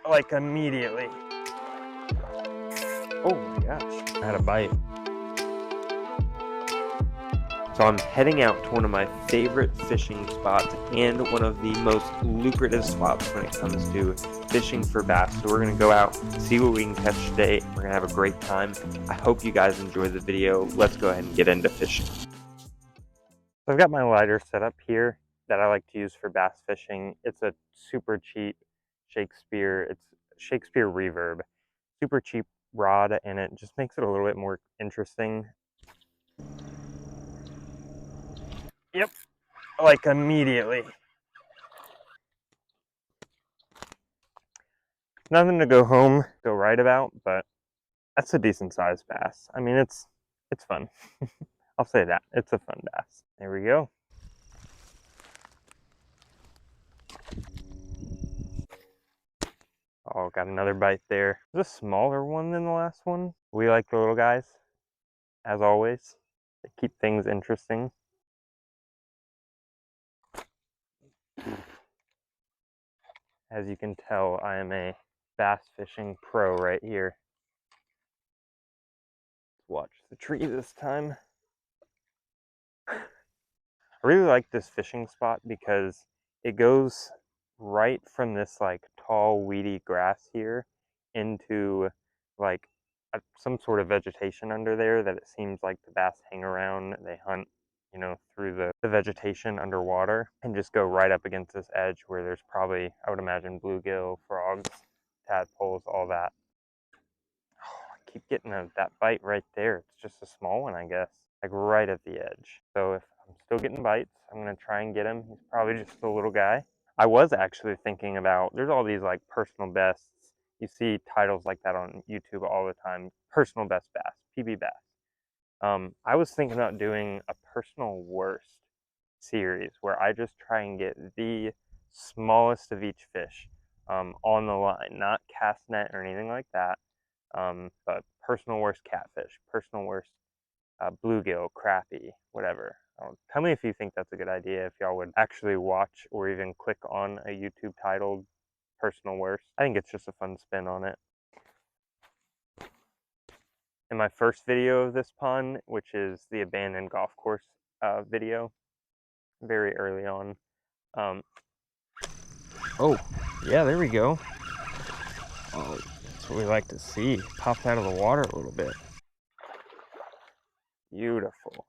like immediately. Oh my gosh, I had a bite. So I'm heading out to one of my favorite fishing spots and one of the most lucrative spots when it comes to fishing for bass. So we're gonna go out, see what we can catch today. We're gonna have a great time. I hope you guys enjoy the video. Let's go ahead and get into fishing. So I've got my lighter set up here that I like to use for bass fishing. It's a super cheap Shakespeare, it's Shakespeare Reverb. Super cheap rod, and it just makes it a little bit more interesting. Yep, like immediately. Nothing to go home, go write about, but that's a decent sized bass. I mean, it's fun. I'll say that. It's a fun bass. There we go. Oh, got another bite there. It's a smaller one than the last one. We like the little guys, as always. They keep things interesting. As you can tell, I am a bass fishing pro right here. Let's watch the tree this time. I really like this fishing spot because it goes right from this like tall weedy grass here into like some sort of vegetation under there that it seems like the bass hang around. They hunt, you know, through the vegetation underwater and just go right up against this edge where there's probably, I would imagine, bluegill, frogs, tadpoles, all that. Oh, I keep getting that bite right there. It's just a small one, I guess, like right at the edge. So if I'm still getting bites, I'm gonna try and get him. He's probably just a little guy. I was actually thinking about, there's all these like personal bests. You see titles like that on YouTube all the time. Personal best bass, PB bass. I was thinking about doing a personal worst series where I just try and get the smallest of each fish on the line, not cast net or anything like that. But personal worst catfish, personal worst bluegill, crappie, whatever. Tell me if you think that's a good idea, if y'all would actually watch or even click on a YouTube titled personal worst. I think it's just a fun spin on it. In my first video of this pond, which is the abandoned golf course video, very early on. Oh, yeah, there we go. Oh, that's what we like to see. Popped out of the water a little bit. Beautiful.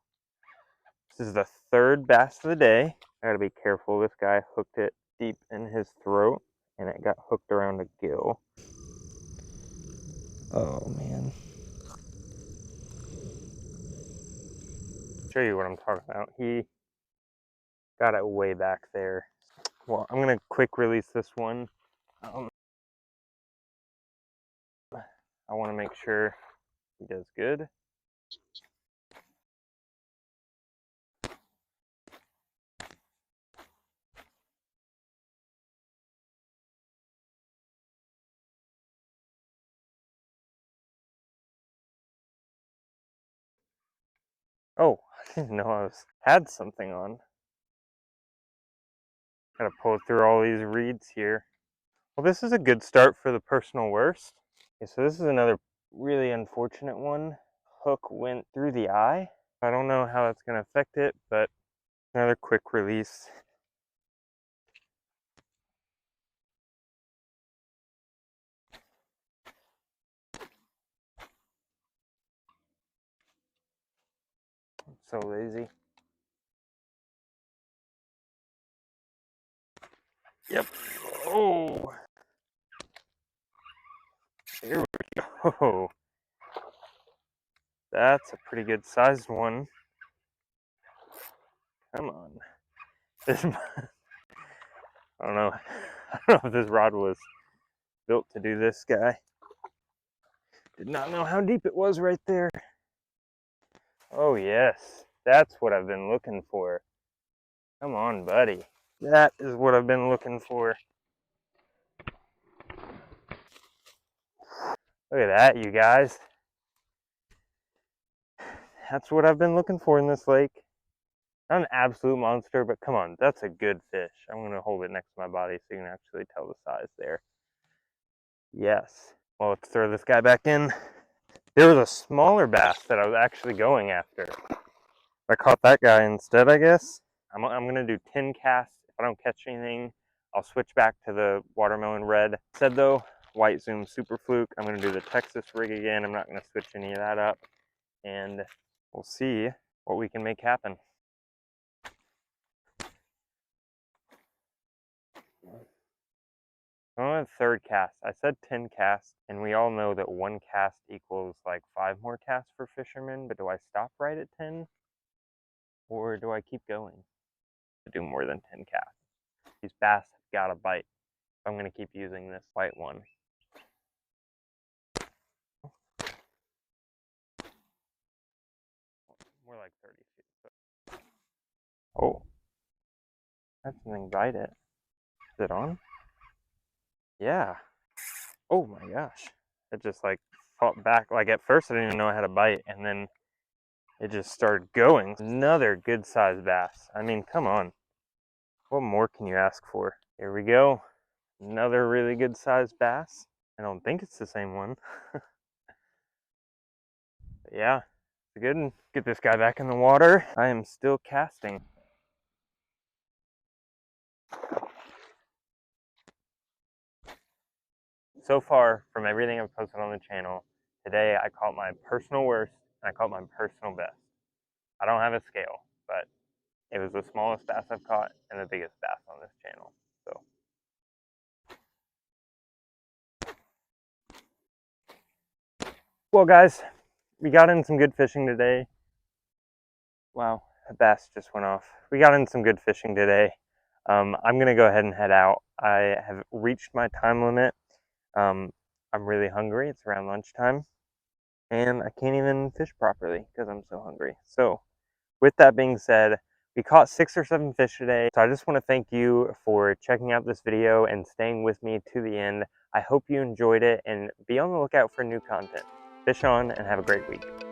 This is the third bass of the day. I gotta be careful. This guy hooked it deep in his throat and it got hooked around a gill. Oh man. Show you what I'm talking about. He got it way back there. Well, I'm gonna quick release this one. I want to make sure he does good. Oh, I didn't know I had something on. Gotta pull through all these reeds here. Well, this is a good start for the personal worst. Okay, so this is another really unfortunate one. Hook went through the eye. I don't know how that's gonna affect it, but another quick release. I'm so lazy. Yep. Oh. There we go. That's a pretty good sized one. Come on. This, I don't know. I don't know if this rod was built to do this guy. Did not know how deep it was right there. Oh yes, that's what I've been looking for. Come on, buddy. That is what I've been looking for. Look at that, you guys. That's what I've been looking for in this lake. Not an absolute monster, but come on, that's a good fish. I'm gonna hold it next to my body so you can actually tell the size there. Yes. Well, let's throw this guy back in. There was a smaller bass that I was actually going after. I caught that guy instead, I guess. I'm gonna do 10 casts. If I don't catch anything, I'll switch back to the watermelon red. Said though, white zoom super fluke. I'm gonna do the Texas rig again. I'm not gonna switch any of that up, and we'll see what we can make happen. I'm on the third cast. I said 10 casts, and we all know that one cast equals like 5 more casts for fishermen, but do I stop right at 10? Or do I keep going to do more than 10 casts? These bass have got a bite. I'm going to keep using this white one. More like 30 feet. So. Oh, that something bite it. Is it on? Yeah. Oh my gosh. It just like fought back. Like at first I didn't even know I had a bite, and then it just started going. Another good sized bass. I mean, come on. What more can you ask for? Here we go. Another really good sized bass. I don't think it's the same one. Yeah, it's good. Get this guy back in the water. I am still casting. So far, from everything I've posted on the channel, today I caught my personal worst and I caught my personal best. I don't have a scale, but it was the smallest bass I've caught and the biggest bass on this channel. So, well, guys, we got in some good fishing today. Wow, a bass just went off. We got in some good fishing today. I'm gonna go ahead and head out. I have reached my time limit. I'm really hungry. It's around lunchtime, and I can't even fish properly because I'm so hungry. So, with that being said, we caught 6 or 7 fish today. So I just want to thank you for checking out this video and staying with me to the end. I hope you enjoyed it, and be on the lookout for new content. Fish on and have a great week.